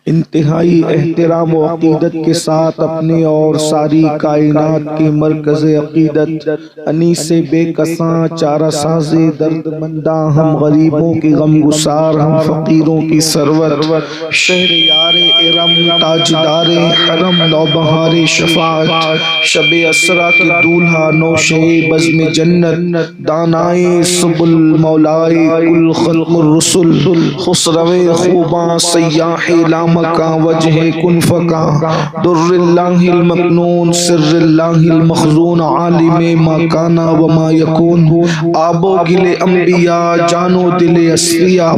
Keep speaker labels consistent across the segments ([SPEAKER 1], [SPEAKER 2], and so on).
[SPEAKER 1] انتہائی احترام و عقیدت کے ساتھ اپنے اور ساری کائنات کے مرکز عقیدت انیس بے کساں چارہ ساز درد منداں، ہم غریبوں کی غم گسار، ہم فقیروں کی سرور، شہر یار ارم، تاجدار حرم، نوبہار شفاعت، شب اسرا کے دولہا، نوشے بزم جنت، دانائے سبل مولائے کل ختم الرسل، خسرو خوباں سیاح لامکاں، وجہ کن فکاں، در اللہ المکنون، سر اللہ المخزون، عالم ما کانا وما یکون، آب و گل انبیاء، جان و دل اصفیاء،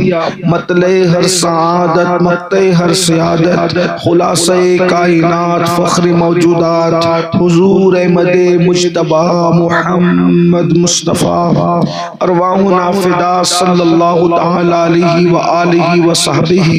[SPEAKER 1] مطلع ہر سعادت، مقطع ہر سعادت، خلاصہ کائنات، فخر موجودات، حضور احمد مجتبی محمد مصطفیٰ، ارواحنا فدا صلی اللہ تعالی علیہ وآلہ وصحبہ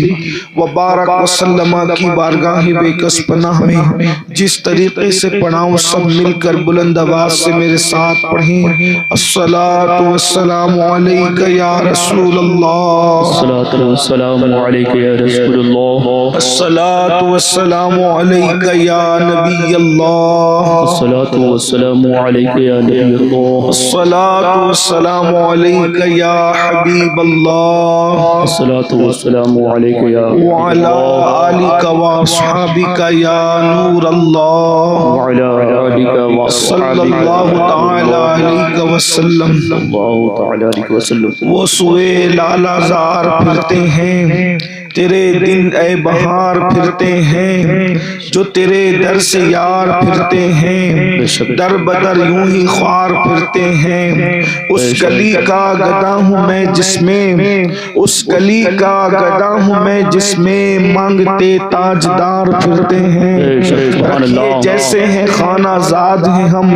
[SPEAKER 1] وبارک وسلم کی بارگاہ بے کس پناہ میں جس طریقے سے پڑھاؤں سب مل کر بلند آواز سے میرے ساتھ پڑھیں۔ الصلاۃ والسلام علیک یا رسول اللہ،
[SPEAKER 2] الصلاۃ والسلام علیک یا رسول اللہ،
[SPEAKER 1] الصلاۃ والسلام علیک یا نبی اللہ،
[SPEAKER 2] الصلاۃ والسلام علیک یا نبی اللہ،
[SPEAKER 1] الصلاۃ والسلام علیک یا حبیب اللہ،
[SPEAKER 2] الصلاۃ والسلام علیک یا
[SPEAKER 1] وعلی آلک واصحابک یا نور اللہ،
[SPEAKER 2] وعلی آلک
[SPEAKER 1] صلی
[SPEAKER 2] واصحابک
[SPEAKER 1] اللہ تعالی علیہ وسلم۔
[SPEAKER 2] اللہ تعالی علیہ وسلم۔
[SPEAKER 1] وہ سوئے لالہ زار پھرتے ہیں، تیرے دن اے بہار پھرتے ہیں، جو تیرے در سے یار پھرتے ہیں، در بدر یوں ہی خوار پھرتے ہیں، اس گلی کا گدا ہوں میں جس میں، اس گلی کا گدا ہوں میں جس میں مانگتے تاجدار پھرتے ہیں، رکھیے جیسے ہیں خانہ زاد ہیں ہم،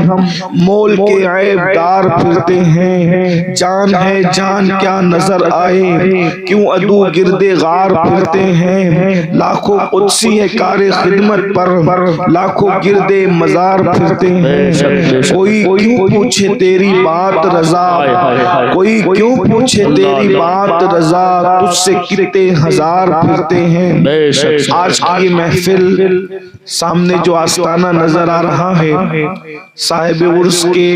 [SPEAKER 1] مول کے عیب دار پھرتے ہیں، جان ہے جان کیا نظر آئے، کیوں عدو گرد غار پھرتے ہیں، لاکھوں قدسی ہے کار خدمت پر، لاکھوں گرد مزار پھرتے ہیں، کوئی کیوں پوچھے تیری بات رضا، کوئی کیوں پوچھے تیری بات رضا، تجھ سے کتنے ہزار پھرتے ہیں۔ آج کی محفل سامنے جو آستانہ نظر آ رہا ہے، صاحب عرس کے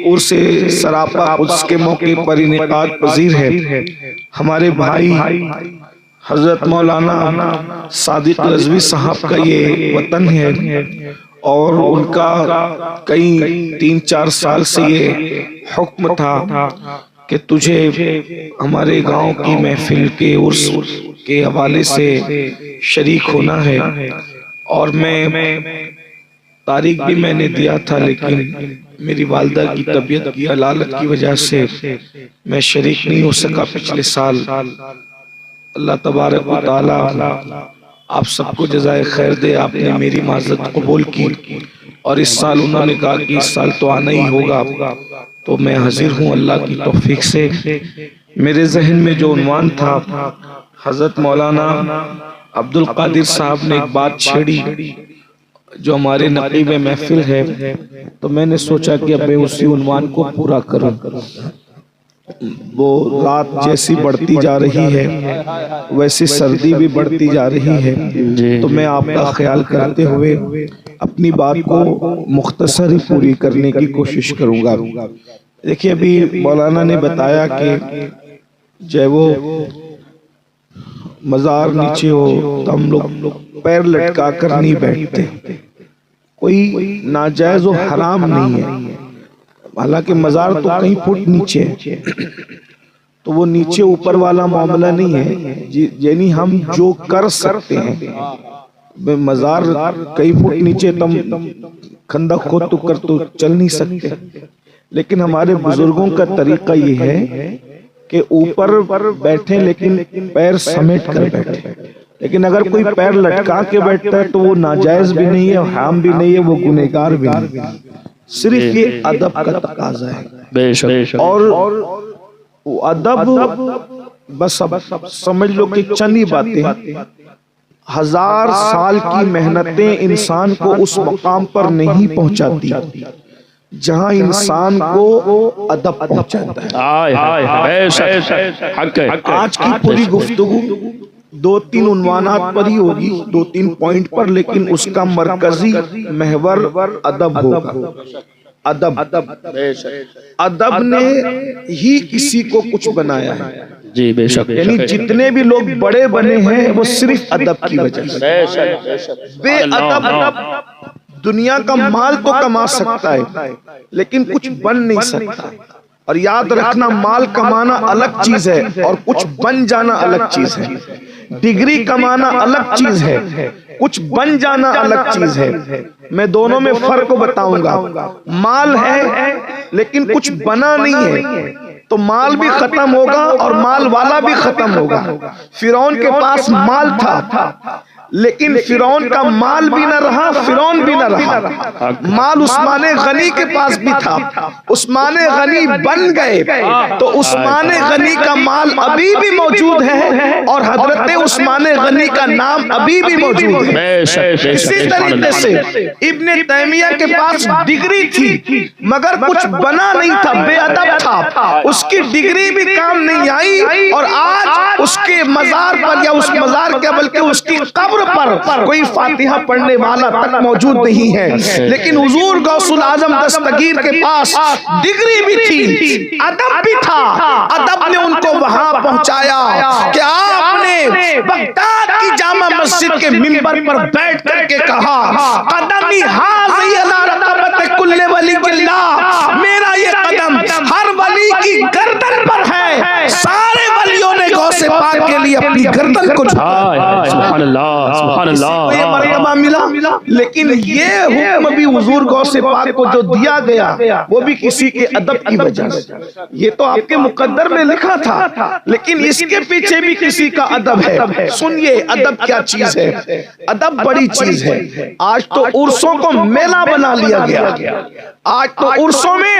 [SPEAKER 1] عرس سراپا قدس کے موقع پر انعقاد پذیر ہے۔ ہمارے بھائی حضرت مولانا صادق رضوی صاحب کا یہ وطن ہے، اور ان کا کئی 3-4 سال سے یہ حکم تھا کہ تجھے ہمارے گاؤں کی محفل کے عرس کے حوالے سے شریک ہونا ہے، اور میں تاریخ بھی میں نے دیا تھا، لیکن میری والدہ کی طبیعت کی علالت کی وجہ سے میں شریک نہیں ہو سکا پچھلے سال۔ اللہ تبارک و تعالی آپ سب کو جزائے خیر دے، آپ نے میری معذرت قبول کی، اور اس سال انہوں نے کہا کہ اس سال تو آنا ہی ہوگا، تو میں حاضر ہوں اللہ کی توفیق سے۔ میرے ذہن میں جو عنوان تھا، حضرت مولانا عبد القادر صاحب نے ایک بات چھیڑی جو ہمارے نقیب محفل ہے، تو میں نے سوچا کہ اب میں اسی عنوان کو پورا کروں۔ وہ رات جیسی بڑھتی جا رہی ہے ویسی سردی بھی بڑھتی جا رہی ہے، تو میں آپ کا خیال کرتے ہوئے اپنی بات کو مختصر ہی پوری کرنے کی کوشش کروں گا۔ دیکھیے ابھی مولانا نے بتایا کہ جب وہ مزار نیچے ہو تو ہم لوگ پیر لٹکا کر نہیں بیٹھتے، کوئی ناجائز و حرام نہیں ہے، حالانکہ مزار تو کئی فٹ نیچے ہے، تو وہ نیچے اوپر والا معاملہ نہیں ہے، یعنی ہم جو کر سکتے ہیں، مزار کئی فٹ نیچے تم خندق کھود تو کر تو چل نہیں سکتے، لیکن ہمارے بزرگوں کا طریقہ یہ ہے کہ اوپر بیٹھیں لیکن پیر سمیٹ کر بیٹھیں، لیکن اگر کوئی پیر لٹکا کے بیٹھتا ہے تو وہ ناجائز بھی نہیں ہے، حرام بھی نہیں ہے، وہ گنہگار بھی نہیں ہے، صرف یہ ادب کا تقاضا ہے، اور ادب بس اب سمجھ لو کہ چند ہی باتیں، 1000 سال کی محنتیں انسان کو اس مقام پر نہیں پہنچاتی جہاں انسان کو ادب پہنچاتا ہے۔ آج کی پوری گفتگو دو تین عنوانات پر ہی ہوگی، دو تین پوائنٹ پر، لیکن اس کا مرکزی محور ادب ہوگا۔ ادب، ادب نے ہی کسی کو کچھ بنایا ہے،
[SPEAKER 2] جی بے شک،
[SPEAKER 1] یعنی جتنے بھی لوگ بڑے بنے ہیں وہ صرف ادب کی وجہ سے۔ بے ادب دنیا کا مال تو کما سکتا ہے لیکن کچھ بن نہیں سکتا۔ اور یاد رکھنا، مال کمانا الگ چیز ہے اور کچھ بن جانا الگ چیز ہے۔ ڈگری کمانا الگ چیز ہے، کچھ بن جانا الگ چیز ہے۔ میں دونوں میں فرق بتاؤں گا۔ مال ہے لیکن کچھ بنا نہیں ہے تو مال بھی ختم ہوگا اور مال والا بھی ختم ہوگا۔ فرعون کے پاس مال تھا لیکن فرعون کا مال بھی نہ رہا، فرعون بھی نہ رہا۔ مال عثمان غنی کے پاس بھی تھا، عثمان غنی بن گئے تو عثمان غنی کا مال ابھی بھی موجود ہے اور حضرت عثمان غنی کا نام ابھی بھی موجود ہے۔ اسی طریقے سے ابن تیمیہ کے پاس ڈگری تھی مگر کچھ بنا نہیں تھا، بے ادب تھا، اس کی ڈگری بھی کام نہیں آئی اور آج اس کے مزار پر، یا اس مزار کیا بلکہ اس کی قبر پر کوئی فاتحہ پڑھنے والا تک موجود نہیں ہے۔ لیکن حضور غوث العظم دستگیر کے پاس ڈگری بھی تھی، ادب بھی تھا، ادب نے ان کو وہاں پہنچایا کہ آپ نے بغداد کی جامع مسجد کے منبر پر بیٹھ کر کے کہا، قدمی ہاذی علی رقبۃ کل ولی اللہ، میرا یہ قدم ہر ولی کی گردن پر ہے۔ سارے ولیوں نے غوث پاک کے لیے اپنی گردن کو جھکایا۔
[SPEAKER 2] سبحان اللہ، سبحان اللہ،
[SPEAKER 1] یہ مرتبہ ملا، لیکن یہ حکم بھی حضور غوث پاک کو جو دیا گیا وہ بھی کسی کے ادب کی وجہ سے۔ یہ تو آپ کے مقدر میں لکھا تھا لیکن اس کے پیچھے بھی کسی کا ادب ہے۔ سنیے ادب کیا چیز ہے، ادب بڑی چیز ہے۔ آج تو عرسوں کو میلہ بنا لیا گیا، آج تو عرسوں میں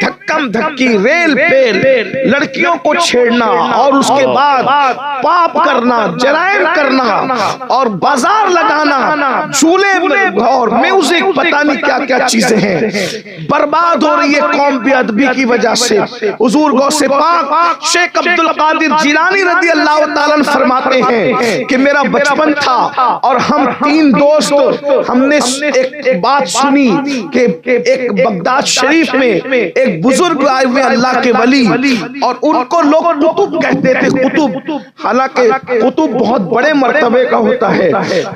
[SPEAKER 1] دھکم دھکی، ریل پیل، لڑکیوں کو چھیڑنا اور اس کے بعد پاپ کرنا، جرائم کرنا اور بازار لگانا، جھولے اور میوزک، پتہ نہیں کیا کیا چیزیں ہیں، برباد ہو رہی ہے قوم بے ادبی کی وجہ سے۔ حضور غوث پاک شیخ عبد القادر جیلانی رضی اللہ تعالیٰ عنہ فرماتے ہیں کہ میرا بچپن تھا اور ہم تین دوست، ہم نے ایک بات سنی کہ ایک بغداد شریف میں ایک بزرگ آئے ہوئے اللہ کے ولی، اور ان کو لوگ قطب کہتے تھے، قطب، حالانکہ قطب بہت بڑے مرتبے کا ہوتا ہے،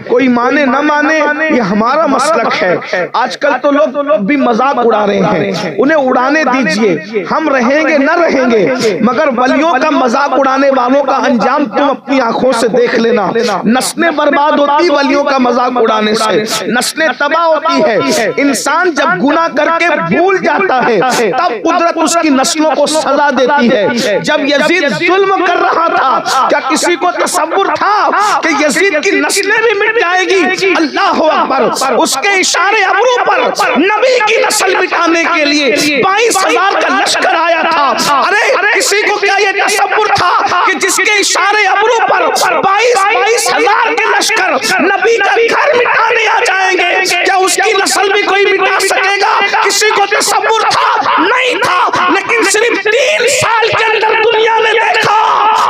[SPEAKER 1] کوئی مانے نہ مانے یہ ہمارا مسلک ہے۔ آج کل تو لوگ بھی مذاق اڑا رہے ہیں، انہیں اڑانے دیجئے، ہم رہیں گے نہ رہیں گے، مگر ولیوں کا مذاق اڑانے والوں کا انجام تم اپنی آنکھوں سے دیکھ لینا۔ نسلیں برباد ہوتی ولیوں کا مذاق اڑانے سے، نسلیں تباہ ہوتی ہے۔ انسان جب گناہ کر کے بھول جاتا ہے تب قدرت اس کی نسلوں کو سزا دیتی ہے۔ جب یزید ظلم کر رہا تھا کیا کسی کو تصور تھا کہ یزید کی نسلیں بھی مٹ جائے گی؟ اللہ اکبر، اس کے اشارے ابرو پر نبی کی نسل مٹانے کے لیے 22,000 کا لشکر آیا تھا۔ ارے کسی کو کیا یہ تصور تھا کہ جس کے اشارے ابرو پر 22,000 کے لشکر نبی کا گھر مٹانے آ جائیں گے؟ کیا اس کی نسل بھی کوئی مٹا سکے گا؟ کسی کو تصور تھا؟ نہیں تھا، لیکن صرف 3 سال کے اندر دنیا نے دیکھا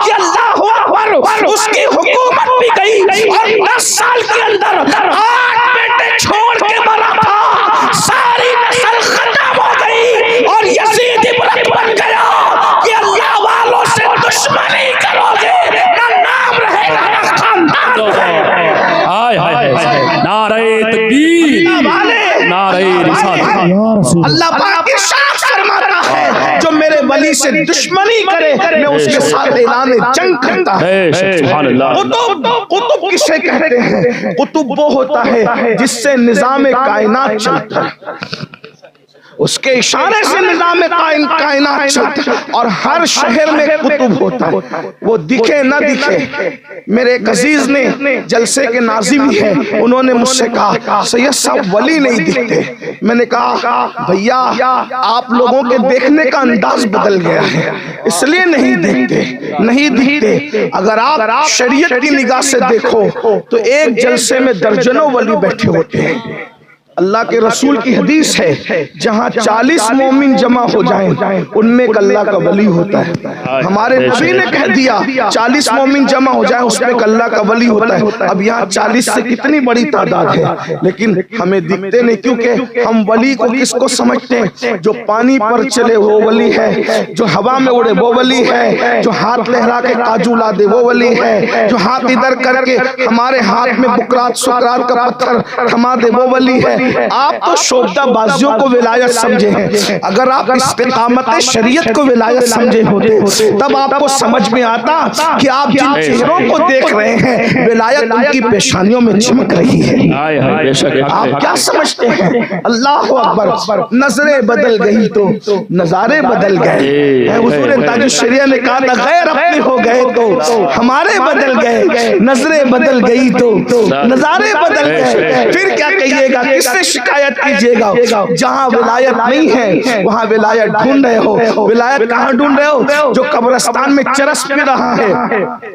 [SPEAKER 1] کہ اللہ اکبر، اس کی حکومت بھی گئی اور 10 سال کے اندر 8 بیٹے چھوڑ کے مرا تھا، ساری نسل ختم ہو گئی اور یزید عبرت بن گیا کہ اللہ والوں سے دشمنی کرو گے نہ نام رہے گا نہ خاندان۔
[SPEAKER 2] نعرہ تکبیر، نعرہ رسالت۔
[SPEAKER 1] اللہ پاک ارشاد فرماتا ہے جو میرے ولی سے دشمنی کرے میں اس کے ساتھ اعلان جنگ کرتا ہے۔
[SPEAKER 2] سبحان اللہ۔
[SPEAKER 1] قطب کسے کہتے ہیں؟ قطب وہ ہوتا ہے جس سے نظام کائنات چلتا ہے، اس کے اشارے سے نظام کائنات چلتا ہے، اور ہر شہر میں قطب ہوتا ہے، وہ دکھے نہ دکھے۔ میرے ایک عزیز نے جلسے کے ناظم ہیں، انہوں نے مجھ سے کہا سید صاحب ولی نہیں دکھتے۔ میں نے کہا بھیا آپ لوگوں کے دیکھنے کا انداز بدل گیا ہے، اس لیے نہیں دکھتے۔ اگر آپ شریعت کی نگاہ سے دیکھو تو ایک جلسے میں درجنوں ولی بیٹھے ہوتے ہیں۔ اللہ کے رسول کی حدیث ہے جہاں 40 مومن جمع ہو جائیں ان میں ایک اللہ کا ولی ہوتا ہے. ہمارے نبی نے کہہ دیا 40 مومن جمع ہو جائیں اس میں ایک اللہ کا ولی ہوتا ہے. اب یہاں 40 سے کتنی بڑی تعداد ہے لیکن ہمیں دکھتے نہیں, کیونکہ ہم ولی کو کس کو سمجھتے ہیں؟ جو پانی پر چلے وہ ولی ہے, جو ہوا میں اڑے وہ ولی ہے, جو ہاتھ لہرا کے کاجو لا دے وہ ولی ہے, جو ہاتھ ادھر کر کے ہمارے ہاتھ میں بکرات سکرات کا پتھر تھما دے وہ ولی ہے. آپ تو شعبدہ بازیوں کو ولایت سمجھے ہیں. اگر آپ استقامت شریعت کو ولایت سمجھے ہوتے تب آپ کو سمجھ میں آتا کہ آپ جن چہروں کو دیکھ رہے ہیں ولایت ان کی پیشانیوں میں چمک رہی ہے. آپ کیا سمجھتے ہیں؟ اللہ اکبر. نظریں بدل گئی تو نظارے بدل گئے. حضور تاج الشریعہ نے کہا تھا غیر اپنے ہو گئے تو ہمارے بدل گئے, نظریں بدل گئی تو نظارے بدل گئے. پھر کیا کہیے گا, کس سے شکایت کیجئے گا؟ جہاں ولایت نہیں ہے وہاں ولایت ڈھونڈ رہے ہو. ولایت کہاں ڈھونڈ رہے ہو؟ جو قبرستان میں چرس پی رہا ہے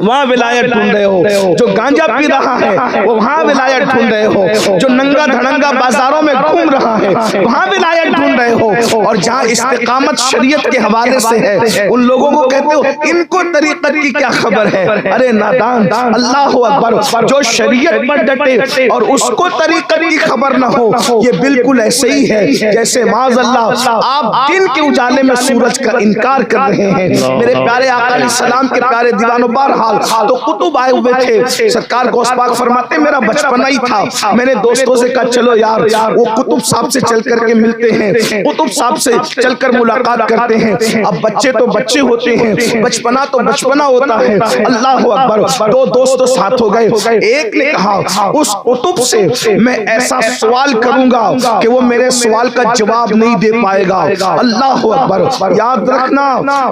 [SPEAKER 1] وہاں ولایت ڈھونڈ رہے ہو. جو گانجا پی رہا ہے وہاں ولایت ڈھونڈ رہے ہو. جو ننگا دھڑنگا بازاروں میں گھوم رہا ہے وہاں ولایت ڈھونڈ رہے ہو. اور جہاں استقامت شریعت کے حوالے سے ہے ان لوگوں کو کہتے ہو ان کو طریقت کی کیا خبر ہے. ارے نادان, اللہ اکبر. جو شریعت پر ڈٹے اور اس کو طریقت کی خبر نہ ہو یہ بالکل ایسے ہی ہے جیسے معاذ اللہ آپ دن کے اجالے میں سورج کا انکار کر رہے ہیں. میرے پیارے آقا علیہ السلام کے پیارے دیوانوں بہرحال تو کتب آئے ہوئے تھے. سرکار غوث پاک فرماتے میرا بچپنا ہی تھا, میں نے دوستوں سے کہا چلو یار وہ کتب صاحب سے چل کر کے ملتے ہیں, کتب صاحب سے چل کر ملاقات کرتے ہیں. اب بچے تو بچے ہوتے ہیں, بچپنا تو بچپنا ہوتا ہے. اللہ اکبر. دو دوست ساتھ ہو گئے. ایک نے کہا اس کتب سے میں ایسا سوال کروں گا کہ وہ میرے سوال کا جواب نہیں دے پائے گا. اللہ اکبر. یاد رکھنا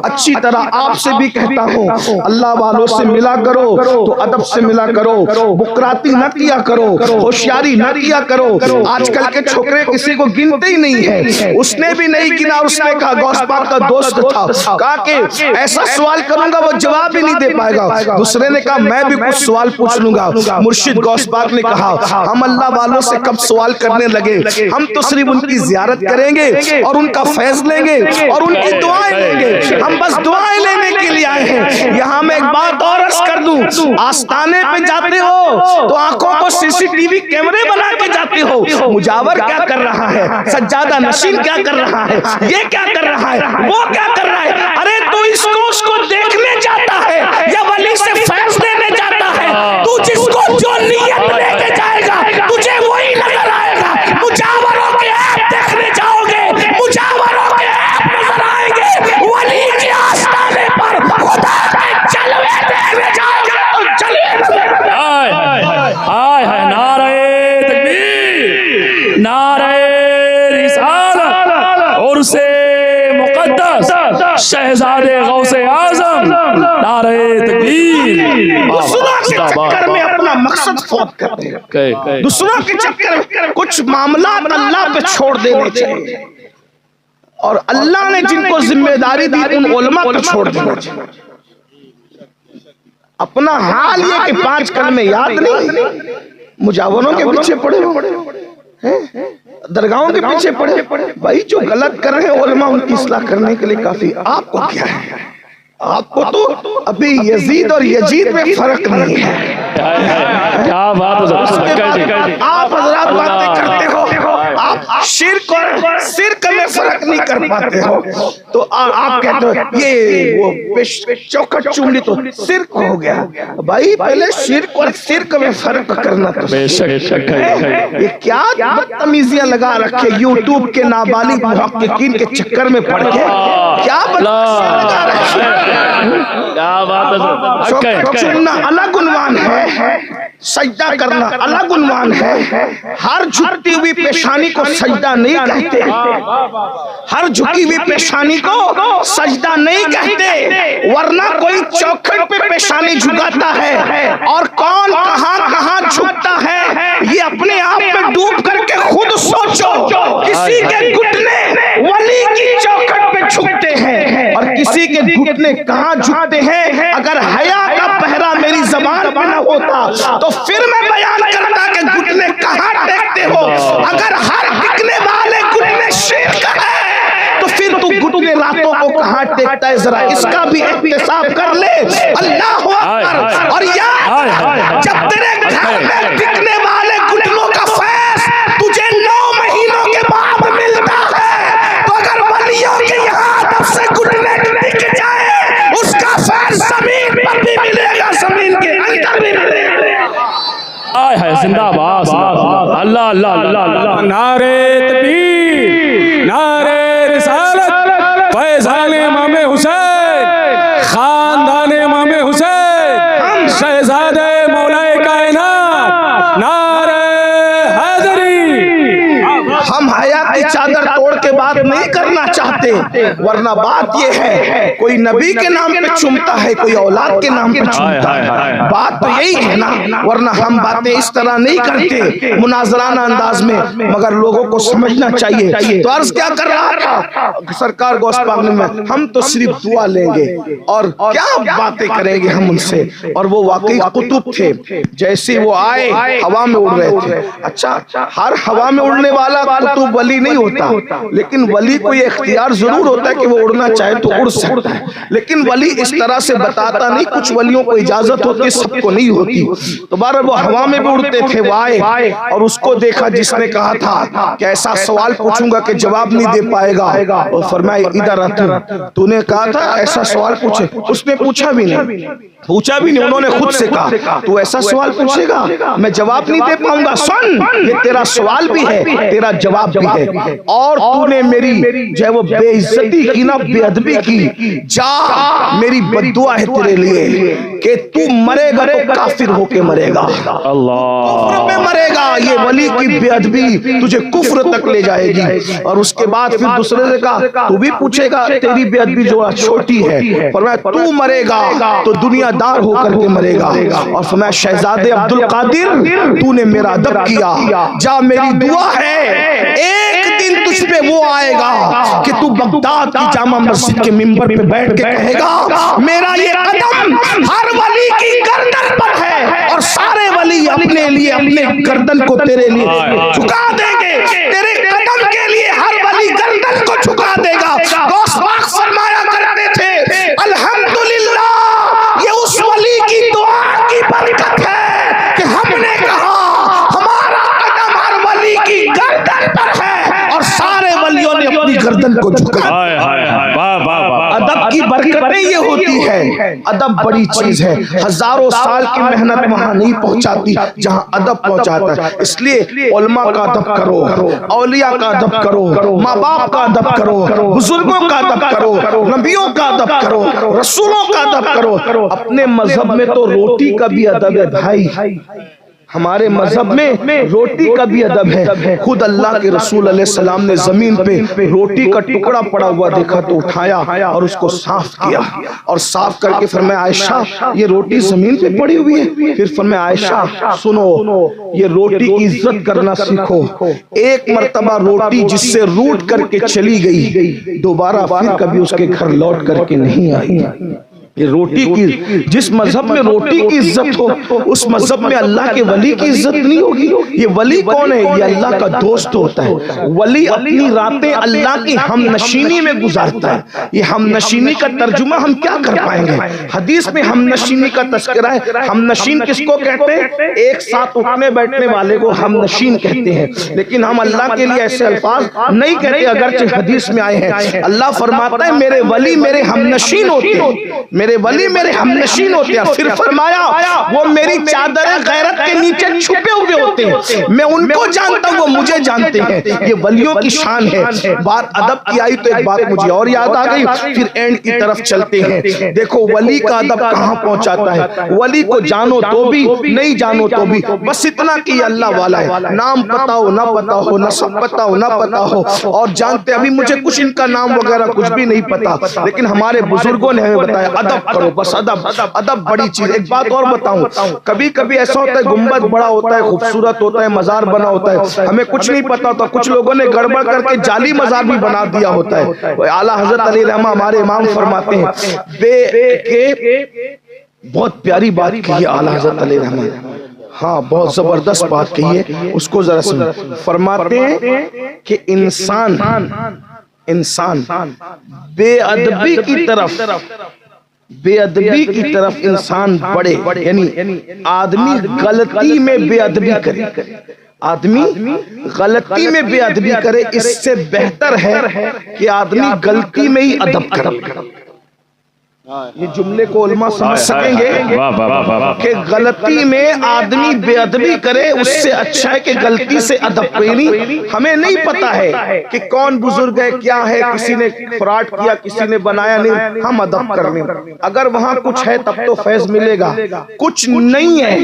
[SPEAKER 1] اچھی طرح آپ سے بھی کہتا ہوں اللہ والوں سے ملا کرو تو ادب سے ملا کرو, بکراتی نہ کیا کرو, ہوشیاری نہ کیا کرو. آج کل کے چھوکرے کسی کو گنتے ہی نہیں ہے. اس نے بھی نہیں گنا, اس نے کہا غوث پاک کا دوست تھا, کہا کہ ایسا سوال کروں گا وہ جواب ہی نہیں دے پائے گا. دوسرے نے کہا میں بھی کچھ سوال پوچھ لوں گا. مرشد غوث پاک نے کہا ہم اللہ والوں سے کب سوال کرنے لگے, ہم تو صرف ان کی زیارت کریں گے اور ان کا فیض لیں گے اور ان کی دعائیں لیں گے. ہم بس دعائیں لینے کے لیے آئے ہیں. یہاں میں ایک بات اور عرض کر دوں, آستانے پہ جاتے ہو تو آنکھوں کو CCTV کیمرے بنا کے جاتے ہو. مجاور کیا کر رہا ہے, سجادہ نشین کیا کر رہا ہے, یہ کیا کر رہا ہے, وہ کیا کر رہا ہے. ارے تو اس کو دیکھنے جاتا ہے یا ولی سے فیض دینے جاتا ہے؟ تو جس کو جو نیت لے کے جائے گا تجھے وہی نظر آئے گا. مجاوروں کے عیب دیکھنے جاؤ گے, مجاوروں کے عیب نظر آئیں گے. ولی کے آستانے پر خدا کے جلوے دیکھنے جاؤ گے تو جلوے.
[SPEAKER 2] ہائے ہائے نعرہ تکبیر, نعرہ رسالت, اور سے مقدس شہزادے غوث اعظم, نعرہ تکبیر.
[SPEAKER 1] دوسروں کے چکر میں اپنا مقصد فوت کرتے ہیں, دوسروں کے چکر میں کچھ معاملات اللہ پہ چھوڑ دینے چاہیے اور اللہ نے جن کو ذمہ داری دی ان علماء کو چھوڑ دینا چاہیے. اپنا حال یہ کہ 5 کلمے یاد نہیں, مجاوروں کے پیچھے پڑے, درگاہوں کے پیچھے پڑے. بھائی جو غلط کر رہے ہیں علماء ان کی اصلاح کرنے کے لیے کافی. آپ کو کیا ہے, آپ کو تو ابھی یزید اور یجید میں فرق نہیں ہے.
[SPEAKER 2] کیا بات ہے,
[SPEAKER 1] آپ حضرات باتیں کرتے ہو, آپ شرک اور شرک میں فرق نہیں کر پاتے ہو تو آپ کہتے ہو یہ وہ چوکھٹ چونڈی تو شرک ہو گیا. بھائی پہلے شرک اور شرک میں فرق کرنا تو یہ کیا بدتمیزیاں لگا رکھے یوٹیوب کے نابالغ محققین کے چکر میں پڑ کے, کیا بدتمیزیاں لگا رکھے. چوکھٹ چوننا الگ عنوان ہے, سجدہ کرنا الگ عنوان ہے. ہر جھکتی ہوئی پیشانی کو سجدہ نہیں کہتے, ہر جھکی ہوئی پیشانی کو سجدہ نہیں کہتے, ورنہ کوئی چوکھٹ پہ پیشانی جھکاتا ہے اور کون کہاں کہاں جھکتا ہے یہ اپنے آپ میں ڈوب کر کے خود سوچو. کسی کے گھٹنے ولی کی چوکھٹ پہ جھکتے ہیں اور کسی کے گھٹنے کہاں جھکتے ہیں. اگر حیا کا پہرا میری زبان پہ نہ ہوتا تو پھر میں بیان کرتا کہ گھٹنے کہاں ٹیکتے ہو. اگر ہر دیکھتا ہے ذرا اس کا بھی احتساب کر لے. اللہ اکبر. اور یاد جب تیرے گھر میں بکنے والے گٹنوں کا فیض تجھے 9 مہینوں کے بعد ملتا ہے تو اگر ولیوں کے یہاں ادب سے گٹنے بک جائے اس کا فیض زمین پر بھی ملے گا, زمین کے اندر بھی ملے گا.
[SPEAKER 2] زندہ باد. اللہ اللہ اللہ اللہ.
[SPEAKER 3] نعرے تکبیر, نعرے رسالت, فیضان امام حسین, خاندان امام حسین, شہزادے مولا کائنات, نعرے حیدری.
[SPEAKER 1] ہم حیا کی چادر توڑ کے بات نہیں کرنا چاہتے, ورنہ بات یہ ہے کوئی نبی کے نام پہ چومتا ہے, کوئی اولاد کے نام پہ چومتا ہے. بات تو یہی ہے نا, ورنہ ہم باتیں اس طرح نہیں کرتے مناظرانہ انداز میں, مگر لوگوں کو سمجھنا چاہیے. تو عرض کیا کر رہا تھا سرکار غوث پاک میں, ہم تو صرف دعا لیں گے اور کیا باتیں کریں گے ہم ان سے. اور وہ واقعی قطب تھے, جیسے وہ آئے ہوا میں اڑ رہے تھے. اچھا, ہر ہوا میں اڑنے والا قطب ولی نہیں ہوتا, لیکن ولی کو یہ اختیار ضرور ہوتا ہے کہ وہ اڑنا چاہے تو اڑ سکتا ہے, لیکن ولی اس طرح سے بتاتا نہیں. کچھ ولیوں کو اجازت ہوتی ہے, سب کو نہیں ہوتی. تو بہرحال وہ ہوا میں بھی اڑتے تھے. وہ آئے اور اس کو دیکھا جس نے کہا تھا کہ ایسا سوال پوچھوں گا کہ جواب نہیں دے پائے گا, اور فرمایا ادھر آ, تو نے کہا تھا ایسا سوال پوچھے. اس نے پوچھا بھی نہیں, انہوں نے خود سے کہا تو ایسا سوال پوچھے گا میں جواب نہیں دے پاؤں گا. سن, یہ تیرا سوال بھی ہے, تیرا جواب بھی ہے, اور تو نے میری جو ہے وہ بے عزتی کی نا, بے ادبی کی. جا, میری بددعا ہے تیرے لیے کہ تو مرے گا تو کافر ہو کے مرے گا, کفر میں مرے گا. یہ ولی کی بے ادبی تجھے کفر تک لے جائے گی. اور اس کے بعد پھر دوسرے سے کہا تو بھی پوچھے گا, تیری بے ادبی جو چھوٹی ہے. فرمایا تو مرے گا تو دنیا دار ہو کر کے مرے گا. اور فرمایا شہزادے عبد القادر تو نے میرا ادب کیا, جا میری دعا ہے ایک دن تجھ پہ وہ آئے گا کہ تو بغداد کی جامع مسجد کے منبر پہ بیٹھ کے کہے گا میرا یہ قدم ہر ولی کی گردن پر ہے, اور سارے ولی اپنے لیے اپنے گردن کو تیرے لیے جھکا دیں گے. تیرے قدم کے لیے ہر ولی گردن کو جھکا دے گا. غوث پاک فرمایا کرتے تھے الحمدللہ یہ اس ولی کی دعا کی برکت ہے کہ ہم نے کہا ہمارا قدم ہر ولی کی گردن پر ہے, اور سارے ولیوں نے اپنی گردن کو جھکا. ادب کی برکتیں یہ ہوتی ہے. ادب بڑی چیز ہے, ہزاروں سال کی محنت وہاں نہیں پہنچاتی جہاں ادب پہنچاتا ہے. اس لیے علماء کا ادب کرو, اولیاء کا ادب کرو, ماں باپ کا ادب کرو, بزرگوں کا ادب کرو, نبیوں کا ادب کرو, رسولوں کا ادب کرو. اپنے مذہب میں تو روٹی کا بھی ادب ہے بھائی, ہمارے مذہب میں روٹی کا بھی ادب ہے. خود اللہ کے رسول علیہ السلام نے زمین پہ روٹی کا ٹکڑا پڑا ہوا دیکھا تو اٹھایا اور اس کو صاف کیا, اور صاف کر کے فرمایا عائشہ یہ روٹی زمین پہ پڑی ہوئی ہے. پھر فرمایا عائشہ سنو, یہ روٹی کی عزت کرنا سیکھو. ایک مرتبہ روٹی جس سے روٹ کر کے چلی گئی دوبارہ پھر کبھی اس کے گھر لوٹ کر کے نہیں آئی. یہ روٹی کی, جس مذہب میں روٹی کی عزت ہو اس مذہب میں اللہ کے ولی کی عزت نہیں ہوگی. یہ ولی کون ہے؟ یہ اللہ کا دوست ہوتا ہے. ولی اپنی راتیں اللہ کی ہم نشینی میں گزارتا ہے. یہ ہم نشینی کا ترجمہ ہم کیا کر پائیں گے؟ حدیث میں ہم نشینی کا تذکرہ ہے. ہم نشین کس کو کہتے ہیں؟ ایک ساتھ اٹھنے بیٹھنے والے کو ہم نشین کہتے ہیں, لیکن ہم اللہ کے لیے ایسے الفاظ نہیں کہتے اگرچہ حدیث میں آئے ہیں. اللہ فرماتا ہے میرے ولی میرے ہم نشین ہوتے ہیں, میرے ولی میرے ہم نشین ہوتے ہیں. پھر فرمایا وہ میری چادر غیرت کے نیچے چھپے ہوئے ہوتے ہیں, میں ان کو جانتا ہوں وہ مجھے جانتے ہیں. یہ ولیوں کی شان ہے. بات ادب کی آئی تو ایک بات مجھے اور یاد آ گئی, پھر اینڈ کی طرف چلتے ہیں. دیکھو ولی کا ادب کہاں پہنچاتا ہے. ولی کو جانو تو بھی نہیں جانو تو بھی بس اتنا کہ یہ اللہ والا ہے. نام پتا ہو نہ پتا ہو, نسب پتا ہو نہ پتا ہو, اور جانتے ابھی مجھے کچھ ان کا نام وغیرہ کچھ بھی نہیں پتا, لیکن ہمارے بزرگوں نے ہمیں بتایا ادب کرو, بس ادب. ادب بڑی چیز. ایک بات اور بتاؤں, کبھی کبھی ایسا ہوتا ہے گنبد بڑا ہوتا ہے, خوبصورت ہوتا ہے, مزار بنا ہوتا ہے, ہمیں کچھ نہیں پتا ہوتا, کچھ لوگوں نے گڑبڑ کر کے جعلی مزار بھی بنا دیا ہوتا ہے. اعلیٰ حضرت علی رحمہ ہمارے امام فرماتے ہیں بہت پیاری بات کی ہے اعلیٰ حضرت علی رحمہ, ہاں بہت زبردست بات کہی ہے, اس کو ذرا سن. فرماتے ہیں کہ انسان انسان بے ادبی کی طرف انسان بڑھے، یعنی آدمی غلطی میں بے ادبی کرے، غلطی میں بے ادبی کرے، اس سے بہتر ہے کہ آدمی غلطی میں ہی ادب کرے۔ یہ جملے کو علماء سمجھ سکیں گے کہ غلطی میں آدمی بے ادبی کرے، اس سے اچھا ہے کہ غلطی سے ادب کرے۔ ہمیں نہیں پتا ہے کہ کون بزرگ ہے، کیا ہے، کسی نے فراڈ کیا، کسی نے بنایا، نہیں، ہم ادب کر لیں۔ اگر وہاں کچھ ہے تب تو فیض ملے گا، کچھ نہیں ہے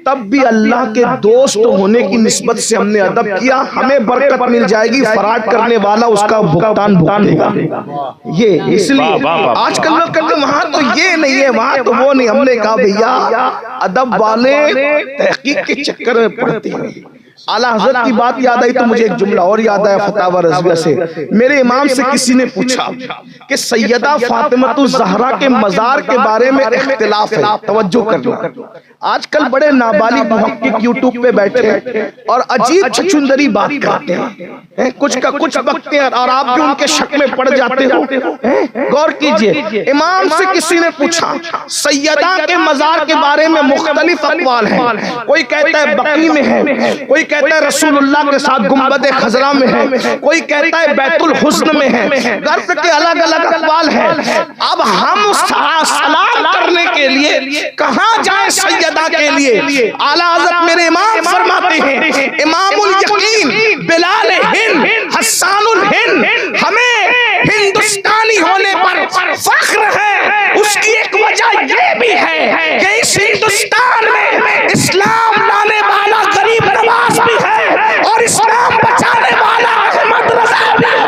[SPEAKER 1] تب بھی اللہ کے دوست ہونے کی نسبت سے ہم نے ادب کیا، ہمیں برکت مل جائے گی، فراڈ کرنے والا اس کا بھگتان بھگتے گا۔ یہ اس لیے آج کل لوگ کہتے ہیں وہاں تو یہ نہیں ہے، وہاں تو وہ نہیں۔ ہم نے کہا بھیا ادب والے تحقیق کے چکر میں پڑتے ہیں۔ اعلیٰ حضرت کی بات یاد آئی تو مجھے ایک جملہ اور یاد آیا فتاوی رضویہ سے۔ میرے امام سے کسی نے پوچھا کہ سیدہ فاطمہ الزہرا کے مزار کے بارے میں اختلاف ہے، توجہ کرنا۔ آج کل بڑے نابالغ محقق یوٹیوب پہ بیٹھے ہیں اور عجیب چھچندری بات کرتے ہیں، کچھ کا کچھ بکتے ہیں اور آپ بھی ان کے شک میں پڑ جاتے ہو۔ غور کیجئے، امام سے کسی نے پوچھا سیدہ کے مزار کے بارے میں مختلف اقوال ہیں، کوئی کہتا ہے بقیع میں ہے، کوئی کہتا ہے رسول اللہ کے ساتھ گنبد خضرا میں ہے، کوئی کہتا ہے بیت الحسن میں ہے، غرض کے الگ الگ اقوال ہیں۔ اب ہم سلام کرنے کے لیے کہاں جائیں سیدہ کے لیے؟ اعلیٰ حضرت میرے امام فرماتے ہیں امام الیقین بلال ہند حسان الہند، ہمیں ہندوستانی ہونے پر فخر ہے۔ اس کی ایک وجہ یہ بھی ہے کہ اس ہندوستان میں اسلام لانے والا غریب نواز بھی ہے اور اسلام بچانے والا احمد رضا بھی ہے۔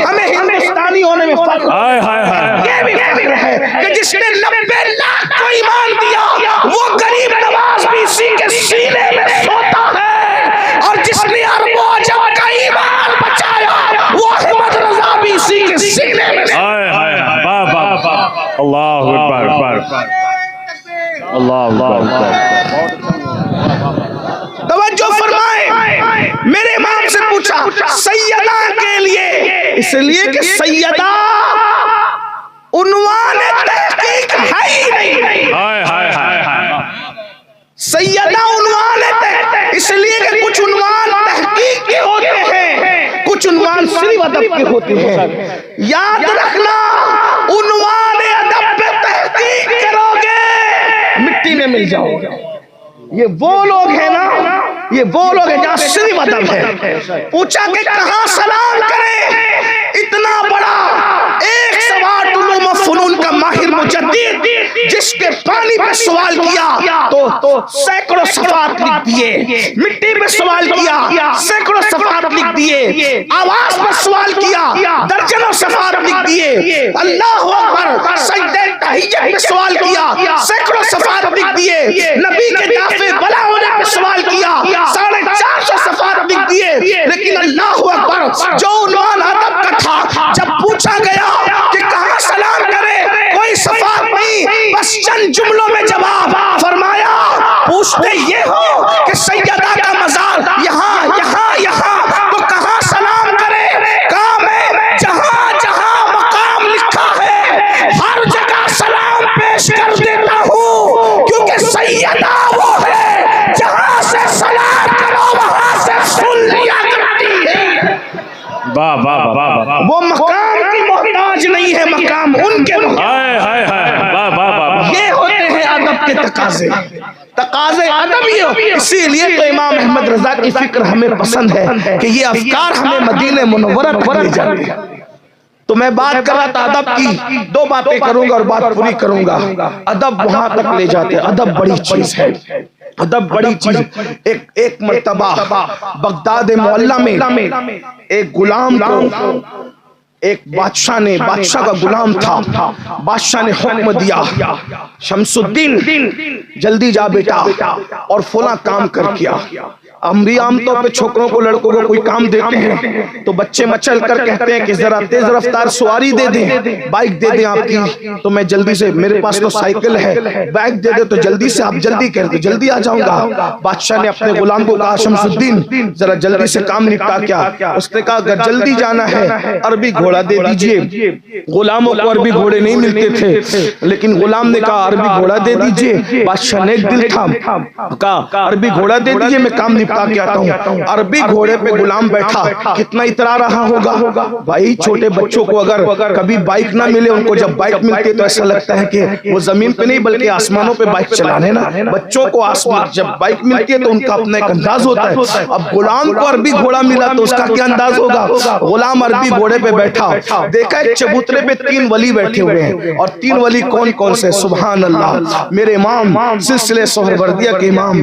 [SPEAKER 1] ہمیں ہندوستانی ہونے میں فخر ہے، یہ بھی فخر ہے کہ جس نے 90 لاکھ کو ایمان دیا وہ غریب نواز بھی اسی کے سینے میں سوتا ہے، اور جس نے اربوں عجم کا ایمان بچایا وہ احمد رضا بھی اسی کے سینے میں
[SPEAKER 2] اللہ اکبر، اللہ اکبر۔
[SPEAKER 1] توجہ فرمائیں، میرے امام سے پوچھا سیدہ کے لیے، اس لیے کہ سیدہ عنوان تحقیق ہے ہی نہیں، سیدہ عنوان تحقیق، اس لیے کہ کچھ عنوان تحقیق کے ہوتے ہیں، کچھ عنوان صرف ادب کے ہوتے ہیں۔ یاد رکھنا، عنوان ادب پہ تحقیق کرو گے مٹی میں مل جاؤ گے۔ یہ وہ لوگ ہیں نا، یہ وہ لوگ ہیں جہاں صرف ادب ہے۔ پوچھا کہ کہاں سلام کریں، اتنا بڑا ایک سوال علوم و فنون کا ماہر مجدد جس کے پانی پہ سوال کیا تو سینکڑوں صفحات لکھ دیے، مٹی پہ سوال کیا سینکڑوں صفحات لکھ دیے، آواز پر سوال کیا درجنوں صفحات لکھ دیے، اللہ اکبر سجدہ تحیت پہ سوال کیا سینکڑوں صفحات لکھ دیے، نبی کے دافع بلا ہونے پہ سوال کیا 450 صفحات لکھ دیے، لیکن اللہ اکبر جو عنوان ادب کا تھا جب پوچھا گیا کہ کہاں سلام کرے کوئی صفحات نہیں، بس چند جملوں میں جواب فرمایا۔ پوچھتے یہ ہو کہ سیدہ کا مزار یہاں یہاں یہاں تو کہاں سلام کرے؟ کام ہے جہاں جہاں مقام لکھا ہے ہر جگہ سلام پیش کر دیتا ہوں، کیونکہ سیدہ وہ ہے جہاں سے سلام کرو وہاں سے سن لیا کرتی ہے۔ وہ مقام کی محتاج نہیں ہے، مقام ان کے یہ ہوتے ہیں ادب کے تقاضے ادب ہی ہو۔ اسی لیے تو امام احمد رضا کی فکر ہمیں پسند ہے کہ یہ افکار ہمیں مدینہ منورہ تک لے جاتے ہیں۔ تو میں بات کر رہا تھا ادب کی، دو باتیں کروں گا اور بات پوری کروں گا۔ ادب وہاں تک لے جاتے ہیں، ادب بڑی چیز ہے، ادب بڑی چیز۔ ایک مرتبہ بغداد معلیٰ میں ایک غلام کو ایک بادشاہ کا غلام تھا، بادشاہ نے حکم دیا شمس الدین جلدی جا بیٹا اور فلاں کام کر کیا۔ ہم بھی عام طور پہ چھوکروں کو لڑکوں کو کوئی کام دیتے ہیں تو بچے مچل کر کہتے ہیں کہ ذرا تیز رفتار سواری دے دیں، بائک دے دیں آپ کی، تو میں جلدی سے، میرے پاس تو سائیکل ہے، بائک دے دیں تو جلدی سے آپ جلدی کر دیں، جلدی آ جاؤں گا۔ بادشاہ نے اپنے غلام کو کہا شمس الدین ذرا جلدی سے کام نپٹا کیا۔ اس نے کہا اگر جلدی جانا ہے عربی گھوڑا دے دیجئے۔ غلاموں کو عربی گھوڑے نہیں ملتے تھے، لیکن غلام نے کہا عربی گھوڑا دے دیجئے۔ بادشاہ نے ایک دل تھا، کہا عربی گھوڑا دے دیجئے، میں کام نپٹا کے آتا ہوں۔ عربی گھوڑے پہ غلام بیٹھا، کتنا اترا رہا ہوگا بھائی۔ چھوٹے بچوں کو اگر کبھی بائک نہ ملے، ان کو جب بائک ملتی تو ایسا لگتا ہے کہ وہ زمین پہ نہیں بلکہ آسمانوں پہ بائک چلانے نا۔ بچوں کو جب بائک ملتی ہے تو ان کا اپنا ایک انداز ہوتا ہے۔ اب غلام کو عربی گھوڑا ملا تو اس کا کیا انداز ہوگا؟ غلام عربی گھوڑے پہ بیٹھا، دیکھا ایک چبوترے پہ 3 ولی بیٹھے ہوئے ہیں، اور 3 ولی کون کون سے؟ سبحان اللہ، میرے امام سلسلہ سہروردیہ کے امام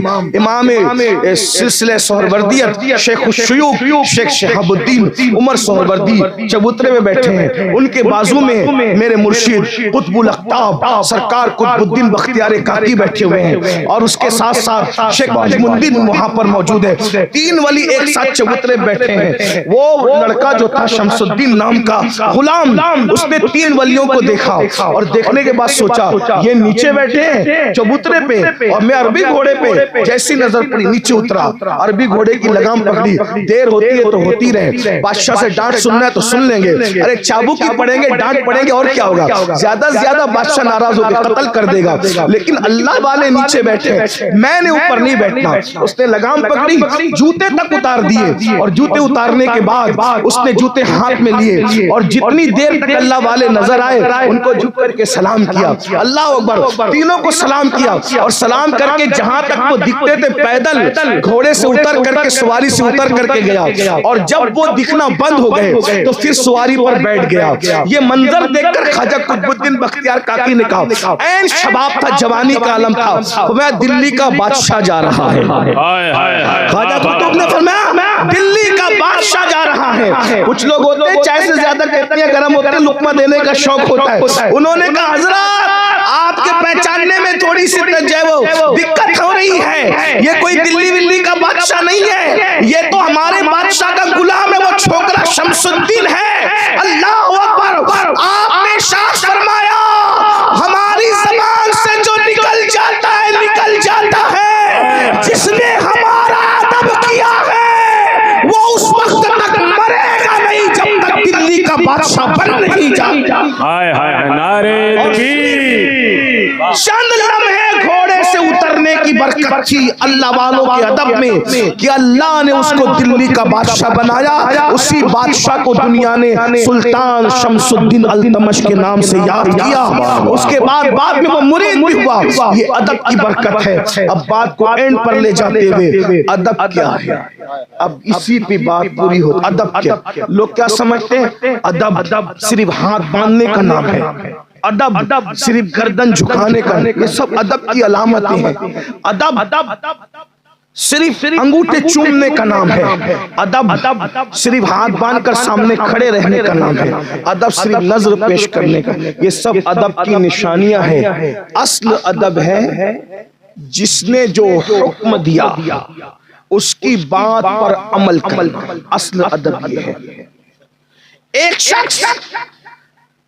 [SPEAKER 1] سلسلہ سہروردیت شیخ الشیوخ شیخ شہاب الدین عمر سہروردی چبوترے میں بیٹھے ہیں۔ ان کے بازو میں میرے مرشد قطب الاقطاب سرکار قطب الدین بختیار کاکی بیٹھے ہوئے ہیں، اور اس کے ساتھ ساتھ شیخ نجم الدین وہاں پر موجود ہے۔ 3 ولی ایک ساتھ چبوترے بیٹھے ہیں۔ وہ لڑکا جو تھا شمس الدین نام کا غلام، اس نے 3 ولیوں کو دیکھا، اور دیکھنے کے بعد سوچا یہ نیچے بیٹھے ہیں چبوترے پہ اور میں عربی گھوڑے پہ۔ جیسی نظر پڑی نیچے اترا، عربی گھوڑے کی لگام پکڑی۔ دیر ہوتی ہے تو ہوتی رہے، بادشاہ سے ڈانٹ سننا ہے تو سن لیں گے، ارے چابوک کی پڑیں گے، ڈانٹ پڑیں گے، اور کیا ہوگا؟ زیادہ سے زیادہ بادشاہ ناراض ہو کے قتل کر دے گا۔ لیکن اللہ والے نیچے بیٹھے، میں نے اوپر نہیں بیٹھنا۔ اس نے لگام پکڑی، جوتے تک اتار دیے، اور جوتے اتارنے کے بعد اس نے جوتے ہاتھ میں لیے، اور جتنی دیر تک اللہ والے نظر آئے ان کو جھک کر کے سلام کیا، اللہ اکبر، تینوں کو سلام کیا، اور سلام کر کے جہاں تک وہ دکھتے تھے پیدل گھوڑے سے اتر کر کے سواری سے اتر کر کے گیا، اور جب وہ دکھنا بند ہو گئے تو پھر سواری پر بیٹھ گیا۔ یہ منظر دیکھ کر خواجہ قطب الدین بختیار کاکی نے کہا، عین شباب تھا، جوانی کا عالم تھا، میں دلی کا بادشاہ جا رہا ہے۔ خواجہ قطب نے فرمایا دلی کا بادشاہ جا رہا ہے۔ کچھ لوگ ہوتے ہیں چائے سے زیادہ کہتے ہیں گرم ہوتے ہیں، لقمہ دینے کا شوق ہوتا ہے۔ انہوں نے کہا حضرات آپ کے پہچاننے میں تھوڑی سی دقت ہو رہی ہے، یہ کوئی دلی ولی کا بادشاہ نہیں ہے، یہ تو ہمارے بادشاہ کا غلام ہے، وہ چھوکرا شمس الدین ہے۔ اللہ اکبر، آپ نے ارشاد فرمایا ہماری زبان سے جو نکل جاتا ہے، جس نے ہمارا ادب کیا ہے وہ اس وقت تک مرے گا نہیں جب تک دلی کا بادشاہ بن نہیں جاتا۔
[SPEAKER 3] نعرے تکبیر۔
[SPEAKER 1] چند لمحے گھوڑے سے اترنے کی برکت تھی اللہ والوں کے ادب میں کہ اللہ نے اس کو دلی کا بادشاہ بنایا۔ اسی بادشاہ کو دنیا نے سلطان شمس الدین التمش کے نام سے یاد کیا۔ اس کے بعد میں وہ مرید بھی ہوا۔ یہ ادب کی برکت ہے۔ اب بات کو اینڈ پر لے جاتے ہوئے ادب کیا ہے، اب اسی پہ بات پوری ہوتی۔ ادب کیا؟ لوگ کیا سمجھتے ہیں ادب صرف ہاتھ باندھنے کا نام ہے، ادب صرف گردن جھکانے کا، یہ سب ادب کی علامتیں ہیں۔ ادب صرف انگوٹھے چومنے کا نام ہے، ادب صرف ہاتھ باندھ کر سامنے کھڑے رہنے کا نام ہے، ادب صرف نظر پیش کرنے کا، یہ سب ادب کی نشانیاں ہیں۔ اصل ادب ہے جس نے جو حکم دیا اس کی بات پر عمل کرنا، اصل ادب یہ ہے۔ ایک شخص